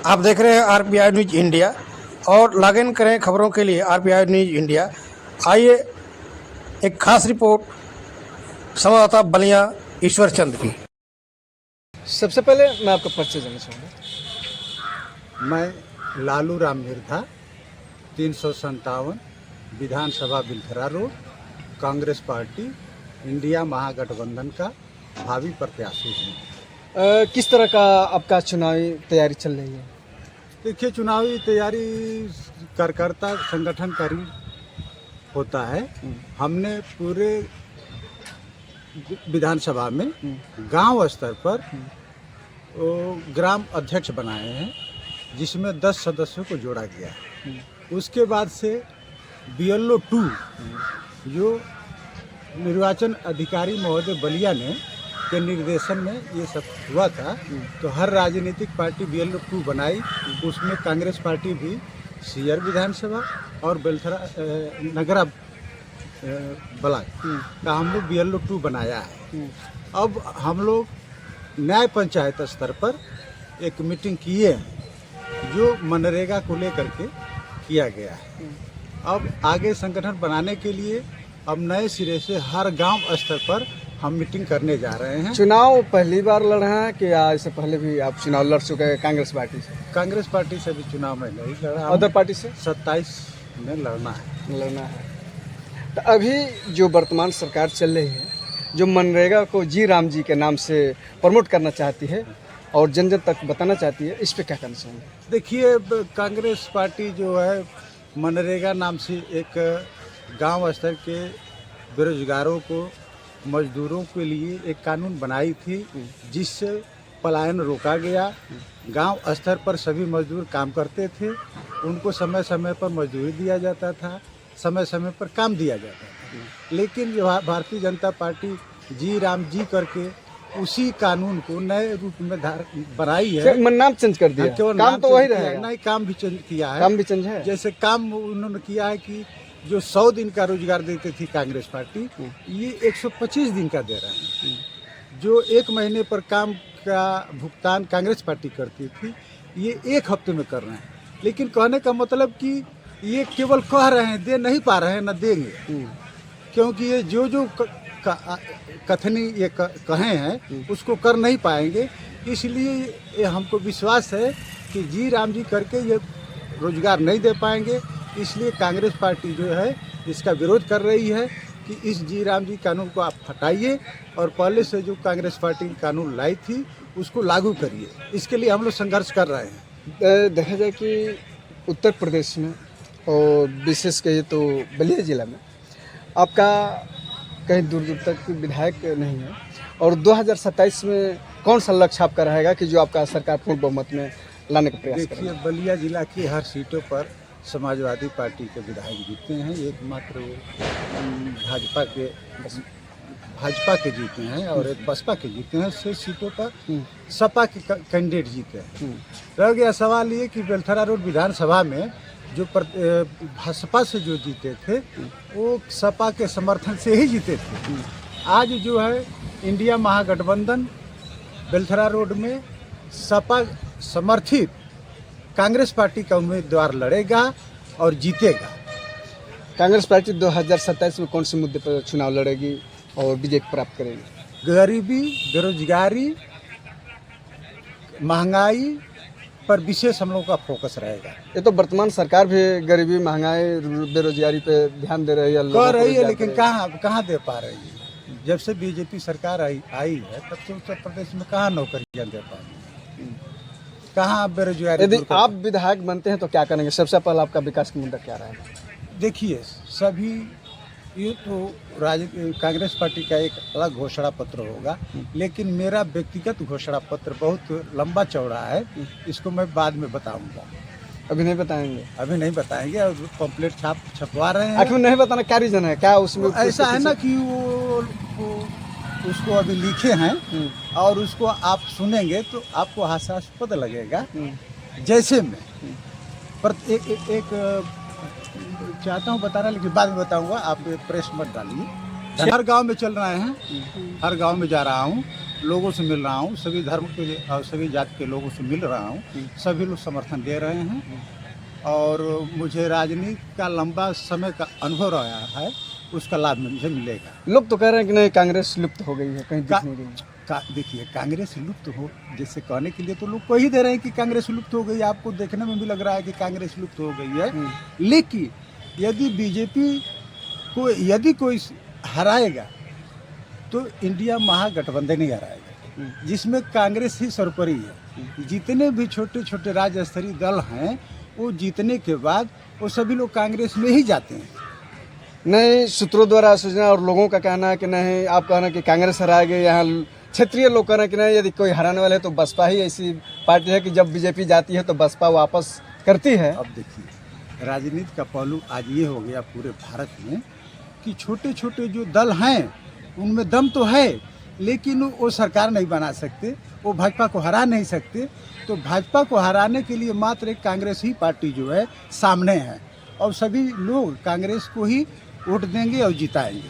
आप देख रहे हैं आरपीआई न्यूज इंडिया और लॉग इन करें खबरों के लिए आरपीआई न्यूज इंडिया। आइए एक खास रिपोर्ट संवाददाता बलिया ईश्वर चंद की। सबसे पहले मैं आपका परिचय जानना चाहूँगा। मैं लालू राम मिर्धा 357 विधानसभा बिलथरा रोड, कांग्रेस पार्टी इंडिया महागठबंधन का भावी प्रत्याशी हूँ। किस तरह का आपका चुनावी तैयारी चल रही है? देखिए, चुनावी तैयारी कार्यकर्ता संगठनकारी होता है। हमने पूरे विधानसभा में गांव स्तर पर ग्राम अध्यक्ष बनाए हैं, जिसमें 10 सदस्यों को जोड़ा गया है। उसके बाद से BLO 2 जो निर्वाचन अधिकारी महोदय बलिया ने के निर्देशन में ये सब हुआ था, तो हर राजनीतिक पार्टी BLO 2 बनाई। उसमें कांग्रेस पार्टी भी सीयर विधानसभा और बेलथरा नगरा ब्लॉक का हम लोग BLO 2 बनाया है। अब हम लोग न्याय पंचायत स्तर पर एक मीटिंग किए हैं, जो मनरेगा को लेकर के किया गया है। अब आगे संगठन बनाने के लिए अब नए सिरे से हर गांव स्तर पर हम मीटिंग करने जा रहे हैं। चुनाव पहली बार लड़ रहे हैं कि या इससे पहले भी आप चुनाव लड़ चुके हैं कांग्रेस पार्टी से? कांग्रेस पार्टी से भी चुनाव में नहीं लड़ा। अदर पार्टी से 27 में लड़ना है। तो अभी जो वर्तमान सरकार चल रही है, जो मनरेगा को जी राम जी के नाम से प्रमोट करना चाहती है और जन जन तक बताना चाहती है, इस पे क्या करना चाहेंगे? देखिए, कांग्रेस पार्टी जो है मनरेगा नाम से एक गांव स्तर के बेरोजगारों को, मजदूरों के लिए एक कानून बनाई थी, जिससे पलायन रोका गया। गांव स्तर पर सभी मजदूर काम करते थे, उनको समय समय पर मजदूरी दिया जाता था, समय समय पर काम दिया जाता था। लेकिन जो भारतीय जनता पार्टी जी राम जी करके उसी कानून को नए रूप में बनाई है। नाम चेंज कर दिया, काम तो वही रहेगा। नहीं, काम भी चेंज किया है। काम भी चेंज है। जैसे काम उन्होंने किया है कि जो 100 दिन का रोजगार देती थी कांग्रेस पार्टी, ये 125 दिन का दे रहे हैं। जो 1 महीने पर काम का भुगतान कांग्रेस पार्टी करती थी, ये 1 हफ्ते में कर रहे हैं। लेकिन कहने का मतलब कि ये केवल कह रहे हैं, दे नहीं पा रहे हैं, न देंगे। क्योंकि ये जो कथनी ये कहे हैं उसको कर नहीं पाएंगे। इसलिए ये हमको विश्वास है कि जी राम जी करके ये रोजगार नहीं दे पाएंगे। इसलिए कांग्रेस पार्टी जो है इसका विरोध कर रही है कि इस जी राम जी कानून को आप हटाइए और पहले से जो कांग्रेस पार्टी कानून लाई थी उसको लागू करिए। इसके लिए हम लोग संघर्ष कर रहे हैं। देखा जाए कि उत्तर प्रदेश में और विशेष कहिए तो बलिया जिला में आपका कहीं दूर दूर तक विधायक नहीं है, और 2027 में कौन सा लक्ष्य आपका रहेगा कि जो आपका सरकार पूर्ण बहुमत में लाने का प्रयास करेगा? देखिए, बलिया जिला की हर सीटों पर समाजवादी पार्टी के विधायक जीते हैं। एकमात्र भाजपा के जीते हैं और एक बसपा के जीते हैं। 6 सीटों पर सपा के कैंडिडेट जीते हैं। रह गया सवाल ये कि बेलथरा रोड विधानसभा में जो भाजपा से जो जीते थे, वो सपा के समर्थन से ही जीते थे। आज जो है इंडिया महागठबंधन बेलथरा रोड में सपा समर्थित कांग्रेस पार्टी का उम्मीदवार लड़ेगा और जीतेगा। कांग्रेस पार्टी 2027 में कौन से मुद्दे पर चुनाव लड़ेगी और विजय प्राप्त करेगी? गरीबी, बेरोजगारी, महंगाई पर विशेष हम लोगों का फोकस रहेगा। ये तो वर्तमान सरकार भी गरीबी, महंगाई, बेरोजगारी पे ध्यान दे रही है, कर रही है, लेकिन कहाँ दे पा रही है। जब से बीजेपी सरकार आई है, तब से उत्तर प्रदेश में कहाँ नौकरियाँ दे पा रही है, कहाँ बेरोजगारी। यदि आप विधायक बनते हैं तो क्या करेंगे? सबसे पहले आपका विकास का मुद्दा क्या रहेगा? देखिए, सभी ये तो कांग्रेस पार्टी का एक अलग घोषणा पत्र होगा, लेकिन मेरा व्यक्तिगत घोषणा पत्र बहुत लंबा चौड़ा है। इसको मैं बाद में बताऊंगा। अभी नहीं बताएंगे? अभी नहीं बताएंगे, और पंपलेट छपवा रहे हैं। आखिर नहीं बताना क्या रीजन है? क्या उसमें ऐसा है ना कि वो उसको अभी लिखे हैं और उसको आप सुनेंगे तो आपको हास्यास्पद लगेगा। जैसे में पर एक चाहता हूँ बताना, लेकिन बाद में बताऊंगा। आप प्रेस मत डालिए। हर गांव में चल रहे हैं, हर गांव में जा रहा हूँ लोगों से मिल रहा हूँ, सभी धर्म के और सभी जाति के लोगों से मिल रहा हूँ, सभी लोग समर्थन दे रहे हैं और मुझे राजनीति का लंबा समय का अनुभव रहा है, उसका लाभ मुझे मिलेगा। लोग तो कह रहे हैं कि नहीं कांग्रेस लुप्त हो गई है, कहीं दिख नहीं रही है। देखिए कांग्रेस लुप्त हो जैसे कहने के लिए तो लोग कह ही दे रहे हैं कि कांग्रेस लुप्त हो गई, आपको देखने में भी लग रहा है कि कांग्रेस लुप्त हो गई है, लेकिन यदि बीजेपी को यदि कोई हराएगा तो इंडिया महागठबंधन ही हराएगा, जिसमें कांग्रेस ही सर्वोपरि है। जितने भी छोटे छोटे राज्य स्तरीय दल हैं वो जीतने के बाद वो सभी लोग कांग्रेस में ही जाते हैं। नहीं, सूत्रों द्वारा सूचना और लोगों का कहना है कि नहीं, आप कहना कि कांग्रेस हरा गई, यहाँ क्षेत्रीय लोग कह रहे हैं कि नहीं, यदि कोई हराने वाले है तो बसपा ही ऐसी पार्टी है कि जब बीजेपी जाती है तो बसपा वापस करती है। अब देखिए राजनीति का पहलू आज ये हो गया पूरे भारत में कि छोटे छोटे जो दल हैं उनमें दम तो है, लेकिन वो सरकार नहीं बना सकते, वो भाजपा को हरा नहीं सकते। तो भाजपा को हराने के लिए मात्र एक कांग्रेस ही पार्टी जो है सामने है और सभी लोग कांग्रेस को ही वोट देंगे और जिताएंगे।